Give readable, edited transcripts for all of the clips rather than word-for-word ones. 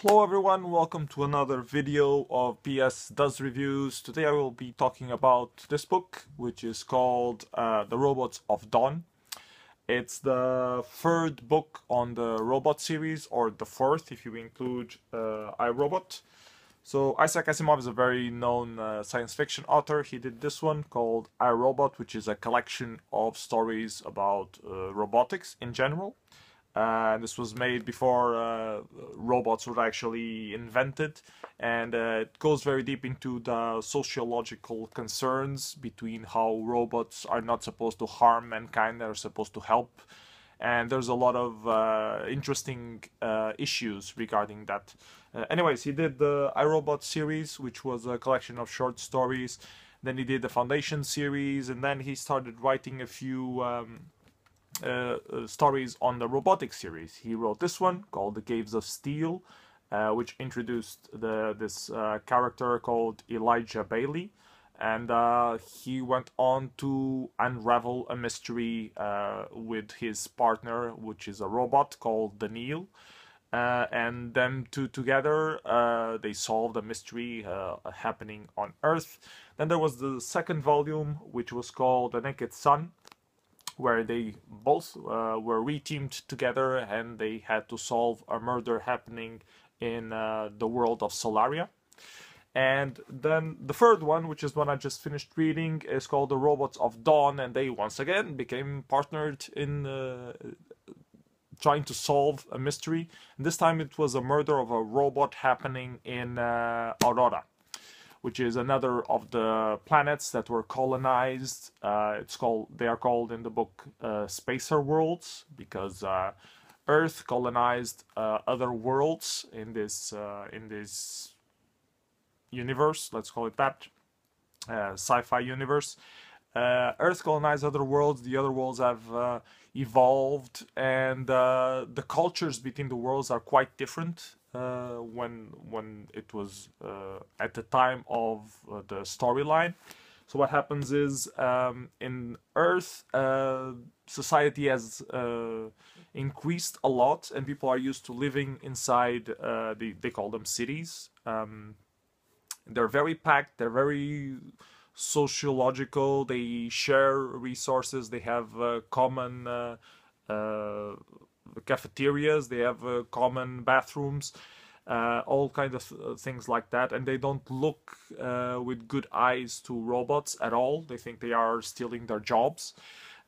Hello everyone, welcome to another video of PS Does Reviews. Today I will be talking about this book, which is called The Robots of Dawn. It's the third book on the robot series, or the fourth if you include iRobot. So Isaac Asimov is a very known science fiction author. He did this one called iRobot, which is a collection of stories about robotics in general. This was made before robots were actually invented, and it goes very deep into the sociological concerns between how robots are not supposed to harm mankind, they're supposed to help. And there's a lot of interesting issues regarding that. Anyways, he did the iRobot series, which was a collection of short stories. Then he did the Foundation series, and then he started writing a few stories on the robotics series. He wrote this one called The Caves of Steel, which introduced this character called Elijah Bailey, and he went on to unravel a mystery with his partner, which is a robot called Daniil. And them two together, they solved a mystery happening on Earth. Then there was the second volume, which was called The Naked Sun, where they both were reteamed together and they had to solve a murder happening in the world of Solaria. And then the third one, which is one I just finished reading, is called The Robots of Dawn, and they once again became partnered in trying to solve a mystery. And this time it was a murder of a robot happening in Aurora, which is another of the planets that were colonized. They are called in the book spacer worlds, because Earth colonized other worlds in this universe. Let's call it that, sci-fi universe. Earth colonized other worlds. The other worlds have evolved, and the cultures between the worlds are quite different. When it was at the time of the storyline. So what happens is, in Earth, society has increased a lot, and people are used to living inside, they call them cities. They're very packed, they're very sociological, they share resources, they have common cafeterias, they have common bathrooms, all kind of things like that, and they don't look with good eyes to robots at all. They think they are stealing their jobs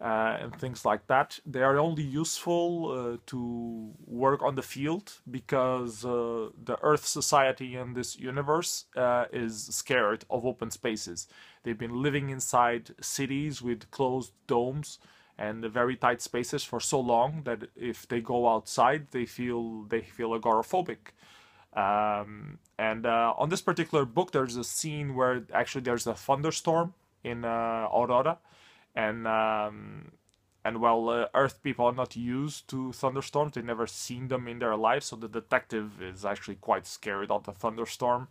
and things like that. They are only useful to work on the field because the Earth society in this universe is scared of open spaces. They've been living inside cities with closed domes and very tight spaces for so long that if they go outside, they feel agoraphobic. On this particular book, there's a scene where actually there's a thunderstorm in Aurora, and while Earth people are not used to thunderstorms, they've never seen them in their lives, so the detective is actually quite scared of the thunderstorm.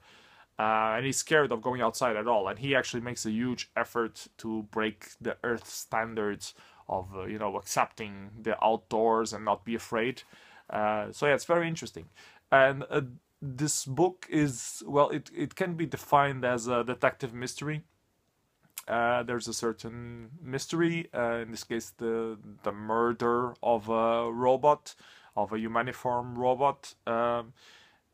And he's scared of going outside at all, and he actually makes a huge effort to break the Earth standards of accepting the outdoors and not be afraid. So yeah, it's very interesting. And this book is, well, it can be defined as a detective mystery. There's a certain mystery, in this case the murder of a robot, of a humaniform robot,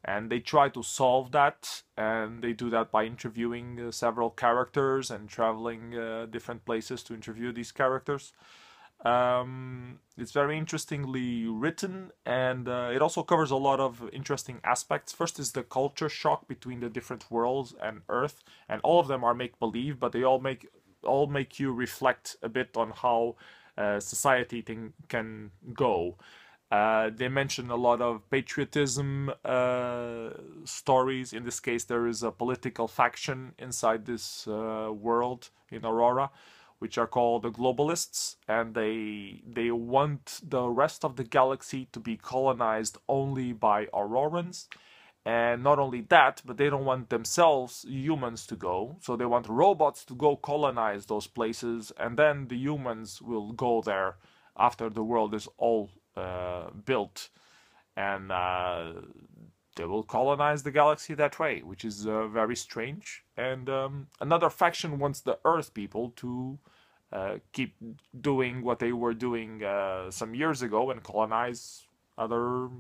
and they try to solve that, and they do that by interviewing several characters and traveling different places to interview these characters. It's very interestingly written, and it also covers a lot of interesting aspects. First is the culture shock between the different worlds and Earth, and all of them are make-believe, but they all make you reflect a bit on how society can go. They mention a lot of patriotism stories. In this case, there is a political faction inside this world in Aurora, which are called the globalists, and they want the rest of the galaxy to be colonized only by Aurorans. And not only that, but they don't want themselves, humans, to go. So they want robots to go colonize those places, and then the humans will go there after the world is all built. And they will colonize the galaxy that way, which is very strange. And another faction wants the Earth people to keep doing what they were doing some years ago and colonize other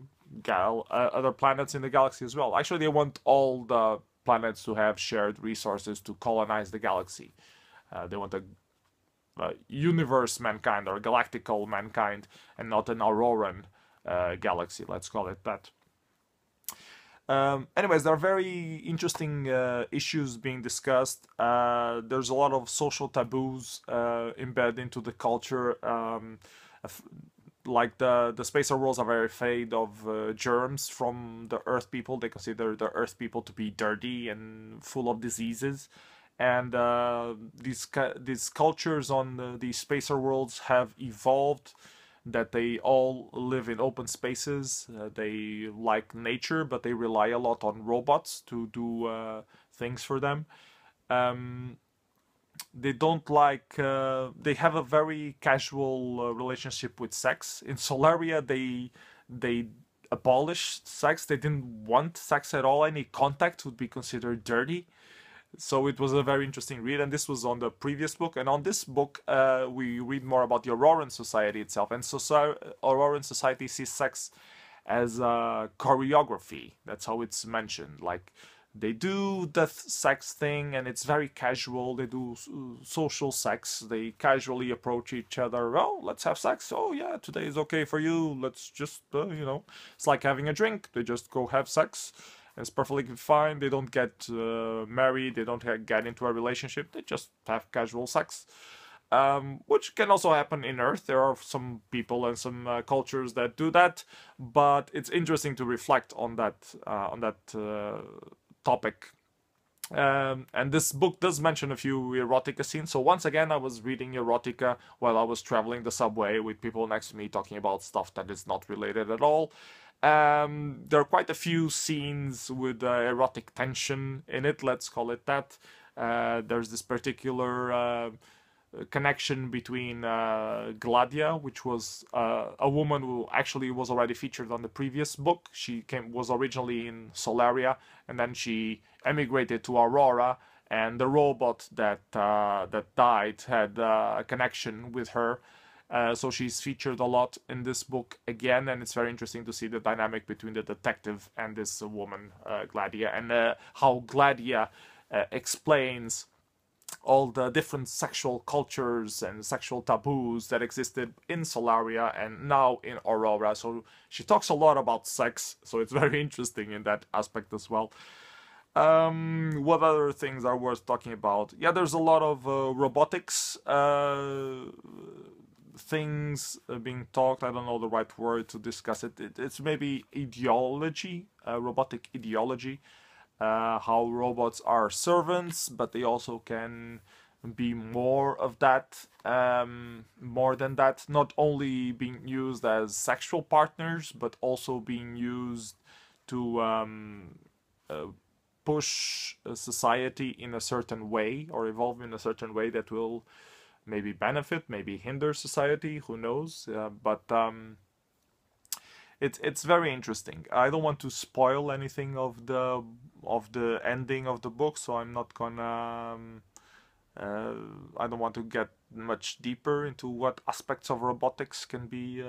other planets in the galaxy as well. Actually, they want all the planets to have shared resources to colonize the galaxy. They want a universe mankind or galactical mankind and not an Auroran galaxy, let's call it that. Anyways, there are very interesting issues being discussed. There's a lot of social taboos embedded into the culture. Like the spacer worlds are very afraid of germs from the Earth people. They consider the Earth people to be dirty and full of diseases. And these cultures on these spacer worlds have evolved, that they all live in open spaces. They like nature, but they rely a lot on robots to do things for them. They don't like. They have a very casual relationship with sex. In Solaria, they abolished sex. They didn't want sex at all. Any contact would be considered dirty. So it was a very interesting read, and this was on the previous book. And on this book, we read more about the Auroran society itself. And Auroran society sees sex as a choreography. That's how it's mentioned. Like, they do the sex thing, and it's very casual. They do social sex. They casually approach each other. Oh, let's have sex. Oh, yeah, today is okay for you. Let's just, it's like having a drink. They just go have sex. It's perfectly fine. They don't get married. They don't get into a relationship. They just have casual sex, which can also happen in Earth. There are some people and some cultures that do that, but it's interesting to reflect on that topic. And this book does mention a few erotica scenes. So once again, I was reading erotica while I was traveling the subway with people next to me talking about stuff that is not related at all. There are quite a few scenes with erotic tension in it, let's call it that. There's this particular connection between Gladia, which was a woman who actually was already featured on the previous book. She was originally in Solaria, and then she emigrated to Aurora, and the robot that died had a connection with her. So she's featured a lot in this book again, and it's very interesting to see the dynamic between the detective and this woman, Gladia, and how Gladia explains all the different sexual cultures and sexual taboos that existed in Solaria and now in Aurora. So she talks a lot about sex, so it's very interesting in that aspect as well. What other things are worth talking about? Yeah, there's a lot of robotics things being talked. I don't know the right word to discuss it. It's maybe ideology, robotic ideology, how robots are servants, but they also can be more of that, more than that, not only being used as sexual partners, but also being used to push society in a certain way or evolve in a certain way that will maybe benefit, maybe hinder society, who knows, but it's very interesting. I don't want to spoil anything of the ending of the book, so I'm not gonna I don't want to get much deeper into what aspects of robotics can be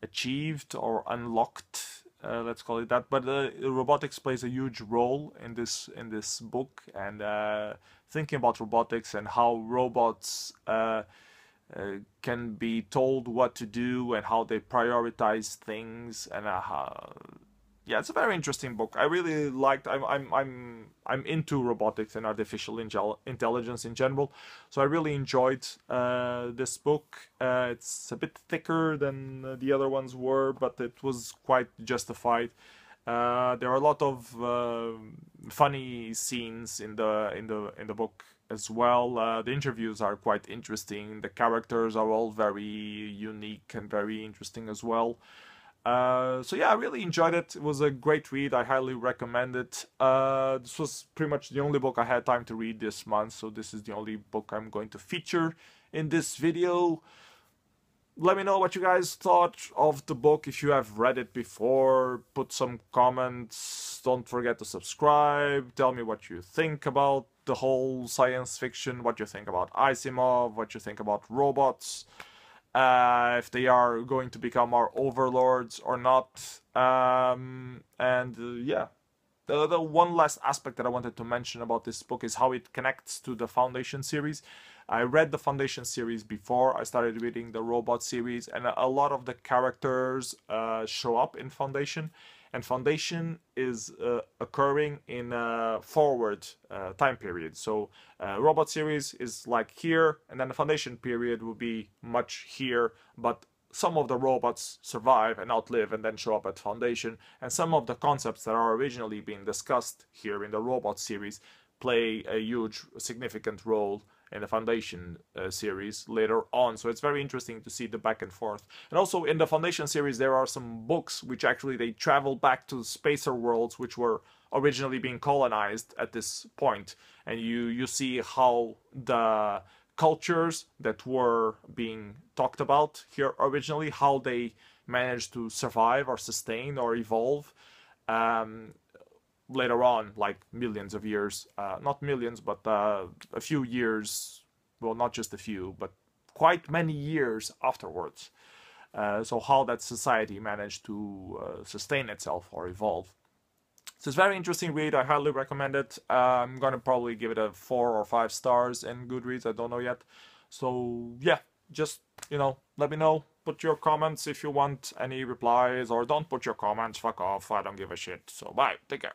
achieved or unlocked, let's call it that. But robotics plays a huge role in this book, and thinking about robotics and how robots can be told what to do and how they prioritize things, and yeah, it's a very interesting book. I really liked. I'm into robotics and artificial intelligence in general, so I really enjoyed this book. It's a bit thicker than the other ones were, but it was quite justified. There are a lot of funny scenes in the book as well. The interviews are quite interesting. The characters are all very unique and very interesting as well. So yeah, I really enjoyed it. It was a great read. I highly recommend it. This was pretty much the only book I had time to read this month, so this is the only book I'm going to feature in this video. let me know what you guys thought of the book. If you have read it before, put some comments. Don't forget to subscribe. Tell me what you think about the whole science fiction, what you think about Asimov, what you think about robots, if they are going to become our overlords or not. Yeah. The one last aspect that I wanted to mention about this book is how it connects to the Foundation series. I read the Foundation series before I started reading the Robot series, and a lot of the characters show up in Foundation. And Foundation is occurring in a forward time period. So Robot series is like here, and then the Foundation period will be much here, but some of the robots survive and outlive and then show up at Foundation, and some of the concepts that are originally being discussed here in the Robot series play a huge, significant role in the Foundation series later on. So it's very interesting to see the back and forth. And also in the Foundation series, there are some books which actually they travel back to spacer worlds which were originally being colonized at this point, and you see how the cultures that were being talked about here originally, how they managed to survive or sustain or evolve later on, like millions of years, not millions, but a few years, well, not just a few, but quite many years afterwards. So how that society managed to sustain itself or evolve. So it's a very interesting read. I highly recommend it. I'm gonna probably give it a 4 or 5 stars in Goodreads. I don't know yet. So yeah, just let me know. Put your comments if you want any replies, or don't put your comments. Fuck off. I don't give a shit. So bye. Take care.